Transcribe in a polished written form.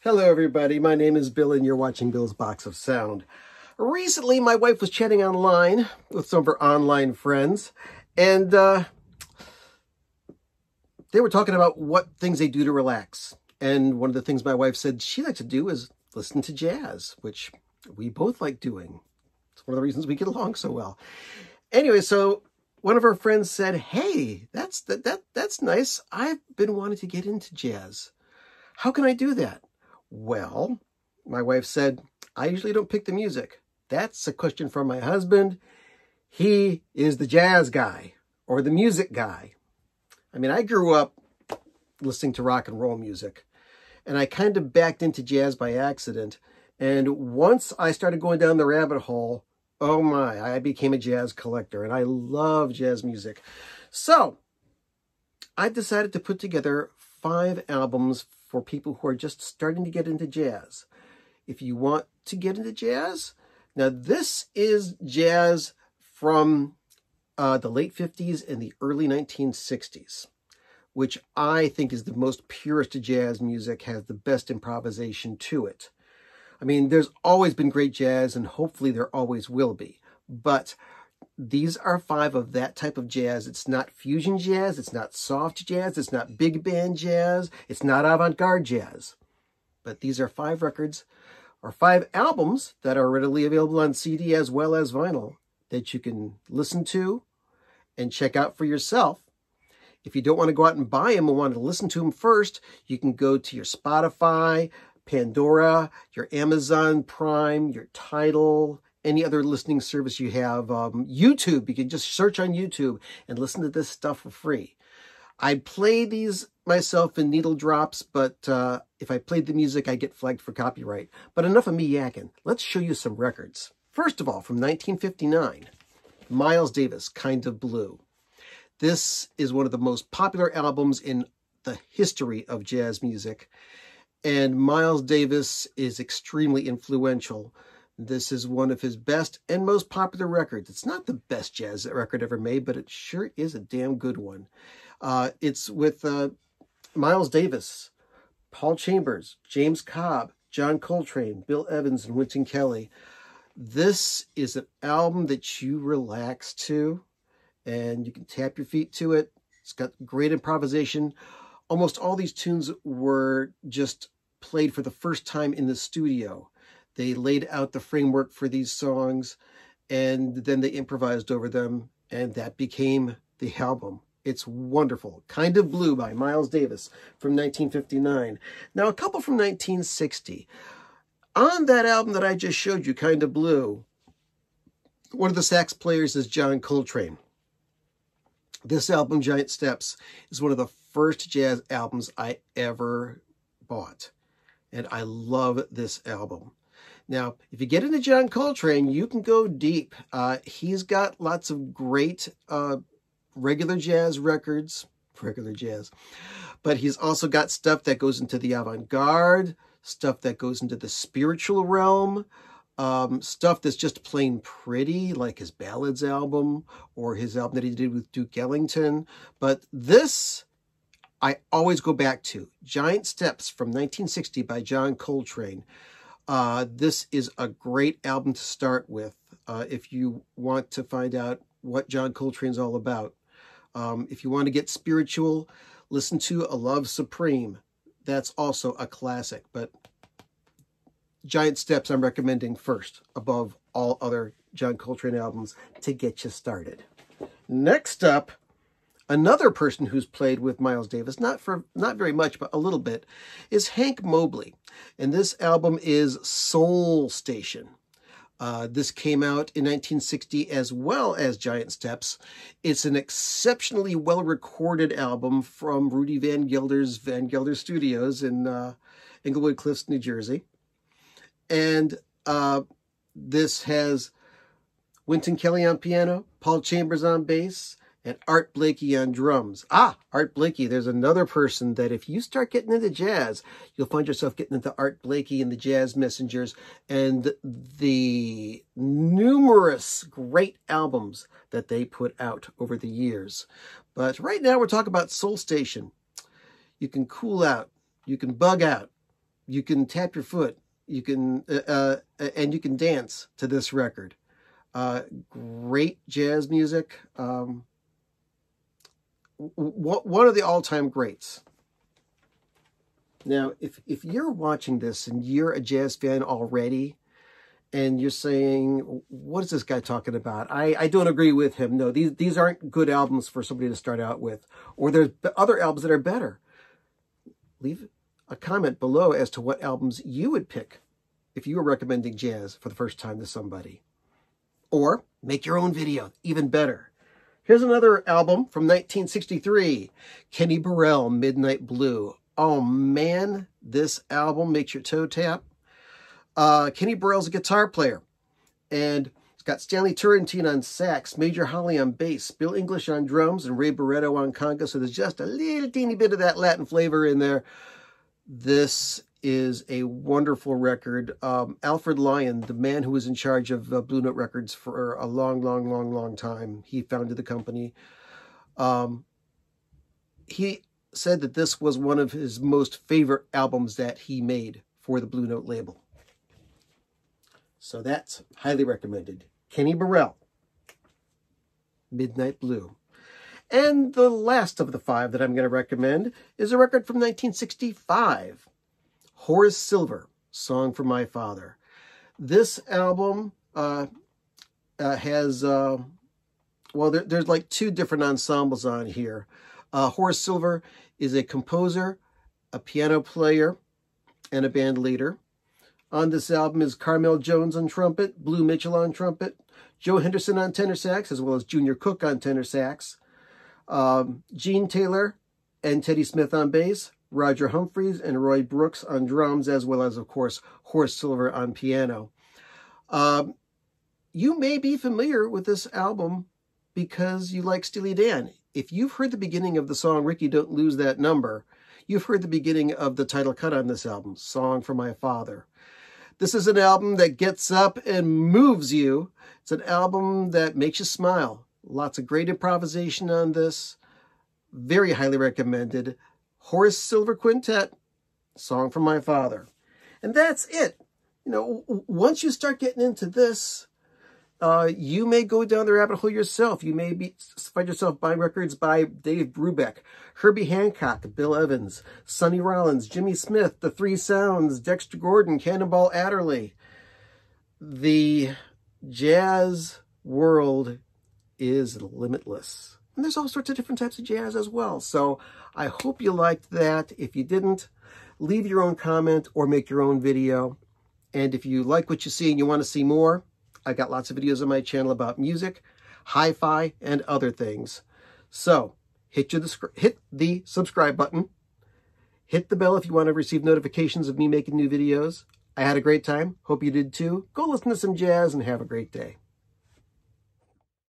Hello everybody, my name is Bill and you're watching Bill's Box of Sound. Recently my wife was chatting online with some of her online friends and they were talking about what things they do to relax. And one of the things my wife said she likes to do is listen to jazz, which we both like doing. It's one of the reasons we get along so well. Anyway, so one of her friends said, hey, that's nice. I've been wanting to get into jazz. How can I do that? Well, my wife said, I usually don't pick the music. That's a question from my husband. He is the jazz guy or the music guy. I mean, I grew up listening to rock and roll music, and I kind of backed into jazz by accident. And once I started going down the rabbit hole, oh my, I became a jazz collector, and I love jazz music. So I decided to put together 5 albums for people who are just starting to get into jazz. If you want to get into jazz, now this is jazz from the late 50s and the early 1960s, which I think is the most purest jazz music, has the best improvisation to it. I mean, there's always been great jazz, and hopefully there always will be. But these are 5 of that type of jazz. It's not fusion jazz. It's not soft jazz. It's not big band jazz. It's not avant-garde jazz. But these are 5 records, or 5 albums that are readily available on CD as well as vinyl that you can listen to and check out for yourself. If you don't want to go out and buy them and want to listen to them first, you can go to your Spotify, Pandora, your Amazon Prime, your Tidal, any other listening service you have. YouTube, you can just search on YouTube and listen to this stuff for free. I play these myself in needle drops, but if I played the music, I get flagged for copyright. But enough of me yakking. Let's show you some records. First of all, from 1959, Miles Davis, Kind of Blue. This is one of the most popular albums in the history of jazz music. And Miles Davis is extremely influential. This is one of his best and most popular records. It's not the best jazz record ever made, but it sure is a damn good one. It's with Miles Davis, Paul Chambers, James Cobb, John Coltrane, Bill Evans, and Wynton Kelly. This is an album that you relax to, and you can tap your feet to it. It's got great improvisation. Almost all these tunes were just played for the first time in the studio. They laid out the framework for these songs, and then they improvised over them, and that became the album. It's wonderful. Kind of Blue by Miles Davis from 1959. Now, a couple from 1960. On that album that I just showed you, Kind of Blue, one of the sax players is John Coltrane. This album, Giant Steps, is one of the first jazz albums I ever bought. And I love this album. Now, if you get into John Coltrane, you can go deep. He's got lots of great regular jazz records, but he's also got stuff that goes into the avant-garde, stuff that goes into the spiritual realm, stuff that's just plain pretty, like his Ballads album or his album that he did with Duke Ellington. But this, I always go back to. Giant Steps from 1960 by John Coltrane. This is a great album to start with if you want to find out what John Coltrane's all about. If you want to get spiritual, listen to A Love Supreme. That's also a classic, but Giant Steps I'm recommending first above all other John Coltrane albums to get you started. Next up, another person who's played with Miles Davis, not very much, but a little bit, is Hank Mobley. And this album is Soul Station. This came out in 1960 as well as Giant Steps. It's an exceptionally well-recorded album from Rudy Van Gelder's Van Gelder Studios in Englewood Cliffs, New Jersey. And this has Wynton Kelly on piano, Paul Chambers on bass, and Art Blakey on drums. Art Blakey, there's another person that if you start getting into jazz, you'll find yourself getting into Art Blakey and the Jazz Messengers and the numerous great albums that they put out over the years. But right now we're talking about Soul Station. You can cool out. You can bug out. You can tap your foot. You can and you can dance to this record. Great jazz music. One of the all-time greats. Now, if you're watching this and you're a jazz fan already, and you're saying, what is this guy talking about? I don't agree with him. No, these aren't good albums for somebody to start out with. Or there's other albums that are better. Leave a comment below as to what albums you would pick if you were recommending jazz for the first time to somebody. Or make your own video, even better. Here's another album from 1963, Kenny Burrell, Midnight Blue. Oh man, this album makes your toe tap. Kenny Burrell's a guitar player, and it's got Stanley Turrentine on sax, Major Holly on bass, Bill English on drums, and Ray Barretto on conga, so there's just a little teeny bit of that Latin flavor in there. This is a wonderful record. Alfred Lyon, the man who was in charge of Blue Note Records for a long time, he founded the company. He said that this was one of his most favorite albums that he made for the Blue Note label. So that's highly recommended. Kenny Burrell, Midnight Blue. And the last of the 5 that I'm going to recommend is a record from 1965. Horace Silver, Song for My Father. This album has, well, there's like 2 different ensembles on here. Horace Silver is a composer, a piano player, and a band leader. On this album is Carmel Jones on trumpet, Blue Mitchell on trumpet, Joe Henderson on tenor sax, as well as Junior Cook on tenor sax, Gene Taylor and Teddy Smith on bass, Roger Humphreys and Roy Brooks on drums, as well as, of course, Horace Silver on piano. You may be familiar with this album because you like Steely Dan. If you've heard the beginning of the song, Ricky, Don't Lose That Number, you've heard the beginning of the title cut on this album, Song for My Father. This is an album that gets up and moves you. It's an album that makes you smile. Lots of great improvisation on this. Very highly recommended. Horace Silver Quintet, Song for My Father. And that's it. You know, once you start getting into this, you may go down the rabbit hole yourself. You may find yourself buying records by Dave Brubeck, Herbie Hancock, Bill Evans, Sonny Rollins, Jimmy Smith, The Three Sounds, Dexter Gordon, Cannonball Adderley. The jazz world is limitless. And there's all sorts of different types of jazz as well. So I hope you liked that. If you didn't, leave your own comment or make your own video. And if you like what you see and you want to see more, I got lots of videos on my channel about music, hi-fi, and other things. So hit the subscribe button. Hit the bell if you want to receive notifications of me making new videos. I had a great time. Hope you did too. Go listen to some jazz and have a great day.